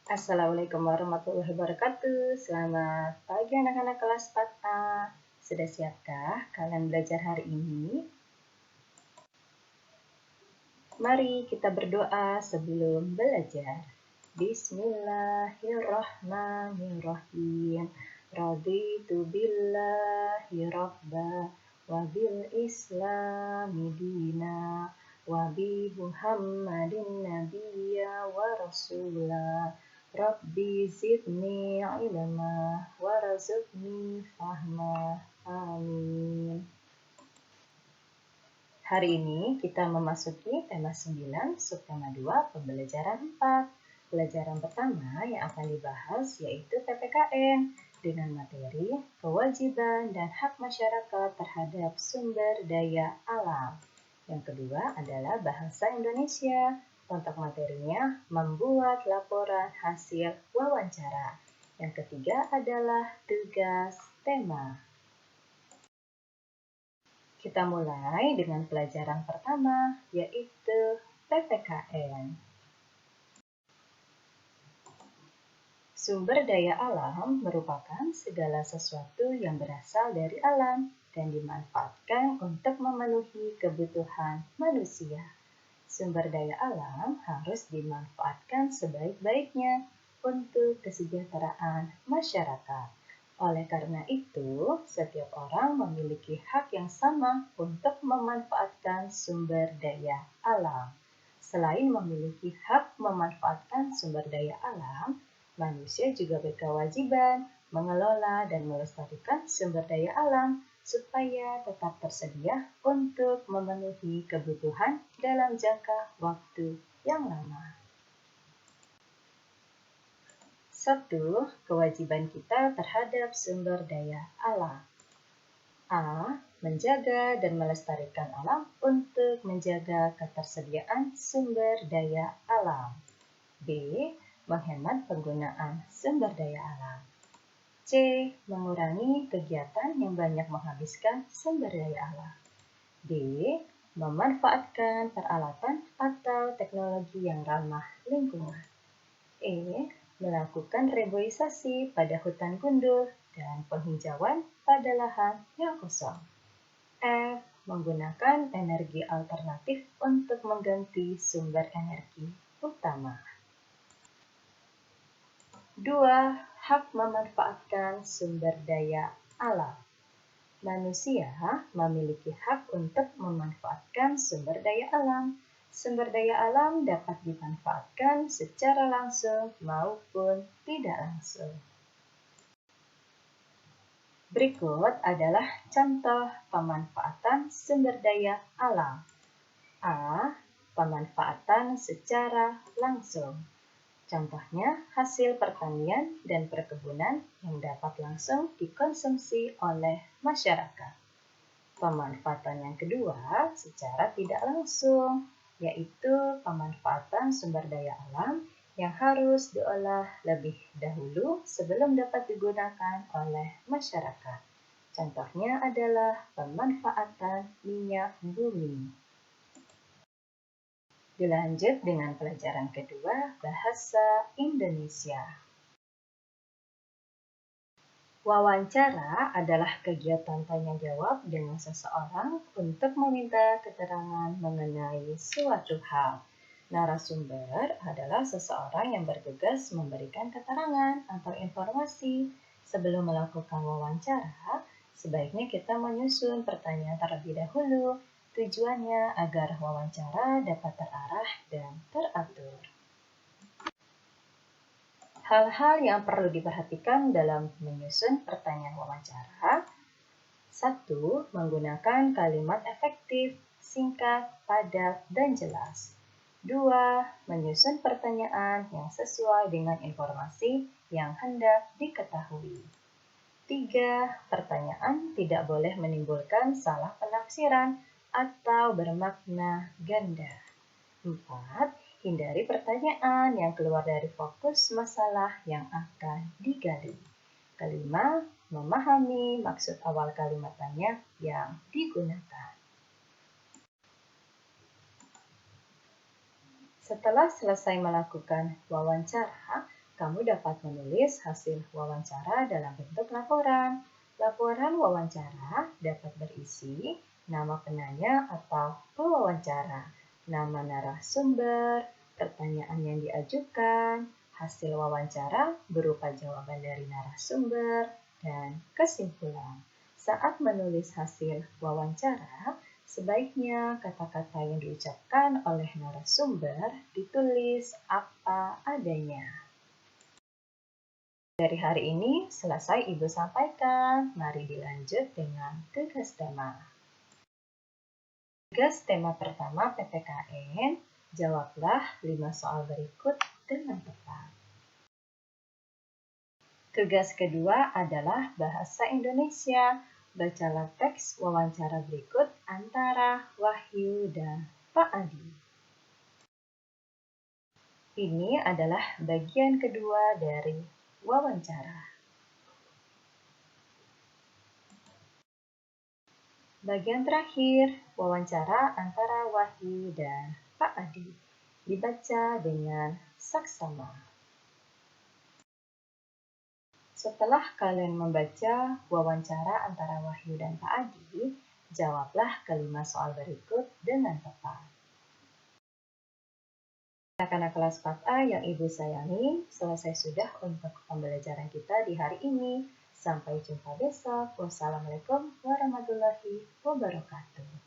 Assalamualaikum warahmatullahi wabarakatuh. Selamat pagi anak-anak kelas 4A. Sudah siapkah kalian belajar hari ini? Mari kita berdoa sebelum belajar. Bismillahirrahmanirrahim. Raditu billahi rabba wa bil islami dina wa bi Muhammadin nabiyya wa rasula. Rabbi zidni ilma warzuqni fahma. Amin. Hari ini kita memasuki tema 9, subtema 2, pembelajaran 4. Pelajaran pertama yang akan dibahas yaitu PPKN dengan materi kewajiban dan hak masyarakat terhadap sumber daya alam. Yang kedua adalah bahasa Indonesia. Untuk materinya membuat laporan hasil wawancara. Yang ketiga adalah tugas tema. Kita mulai dengan pelajaran pertama, yaitu PPKN. Sumber daya alam merupakan segala sesuatu yang berasal dari alam dan dimanfaatkan untuk memenuhi kebutuhan manusia. Sumber daya alam harus dimanfaatkan sebaik-baiknya untuk kesejahteraan masyarakat. Oleh karena itu, setiap orang memiliki hak yang sama untuk memanfaatkan sumber daya alam. Selain memiliki hak memanfaatkan sumber daya alam, manusia juga berkewajiban mengelola dan melestarikan sumber daya alam supaya tetap tersedia untuk memenuhi kebutuhan dalam jangka waktu yang lama. 1. Kewajiban kita terhadap sumber daya alam. A. Menjaga dan melestarikan alam untuk menjaga ketersediaan sumber daya alam. B. Menghemat penggunaan sumber daya alam. C. Mengurangi kegiatan yang banyak menghabiskan sumber daya alam. D. Memanfaatkan peralatan atau teknologi yang ramah lingkungan. E. Melakukan reboisasi pada hutan gundul dan penghijauan pada lahan yang kosong. F. Menggunakan energi alternatif untuk mengganti sumber energi utama. 2. Hak memanfaatkan sumber daya alam. Manusia memiliki hak untuk memanfaatkan sumber daya alam. Sumber daya alam dapat dimanfaatkan secara langsung maupun tidak langsung. Berikut adalah contoh pemanfaatan sumber daya alam. A. Pemanfaatan secara langsung. Contohnya, hasil pertanian dan perkebunan yang dapat langsung dikonsumsi oleh masyarakat. Pemanfaatan yang kedua secara tidak langsung, yaitu pemanfaatan sumber daya alam yang harus diolah lebih dahulu sebelum dapat digunakan oleh masyarakat. Contohnya adalah pemanfaatan minyak bumi. Dilanjut dengan pelajaran kedua, bahasa Indonesia. Wawancara adalah kegiatan tanya jawab dengan seseorang untuk meminta keterangan mengenai suatu hal. Narasumber adalah seseorang yang bertugas memberikan keterangan atau informasi. Sebelum melakukan wawancara, sebaiknya kita menyusun pertanyaan terlebih dahulu. Tujuannya agar wawancara dapat terarah dan teratur. Hal-hal yang perlu diperhatikan dalam menyusun pertanyaan wawancara. 1. Menggunakan kalimat efektif, singkat, padat, dan jelas. 2. Menyusun pertanyaan yang sesuai dengan informasi yang hendak diketahui. 3. Pertanyaan tidak boleh menimbulkan salah penafsiran atau bermakna ganda. 4. Hindari pertanyaan yang keluar dari fokus masalah yang akan digali. Kelima, memahami maksud awal kalimat tanya yang digunakan. Setelah selesai melakukan wawancara, kamu dapat menulis hasil wawancara dalam bentuk laporan. Laporan wawancara dapat berisi nama penanya atau pewawancara, nama narasumber, pertanyaan yang diajukan, hasil wawancara berupa jawaban dari narasumber, dan kesimpulan. Saat menulis hasil wawancara, sebaiknya kata-kata yang diucapkan oleh narasumber ditulis apa adanya. Dari hari ini selesai Ibu sampaikan. Mari dilanjut dengan tugas tema. Tugas tema pertama PPKN, jawablah 5 soal berikut dengan tepat. Tugas kedua adalah bahasa Indonesia. Bacalah teks wawancara berikut antara Wahyu dan Pak Adi. Ini adalah bagian kedua dari wawancara. Bagian terakhir, wawancara antara Wahyu dan Pak Adi. Dibaca dengan saksama. Setelah kalian membaca wawancara antara Wahyu dan Pak Adi, jawablah kelima soal berikut dengan tepat. Anak-anak kelas 4A yang Ibu sayangi, selesai sudah untuk pembelajaran kita di hari ini. Sampai jumpa besok. Wassalamualaikum warahmatullahi wabarakatuh.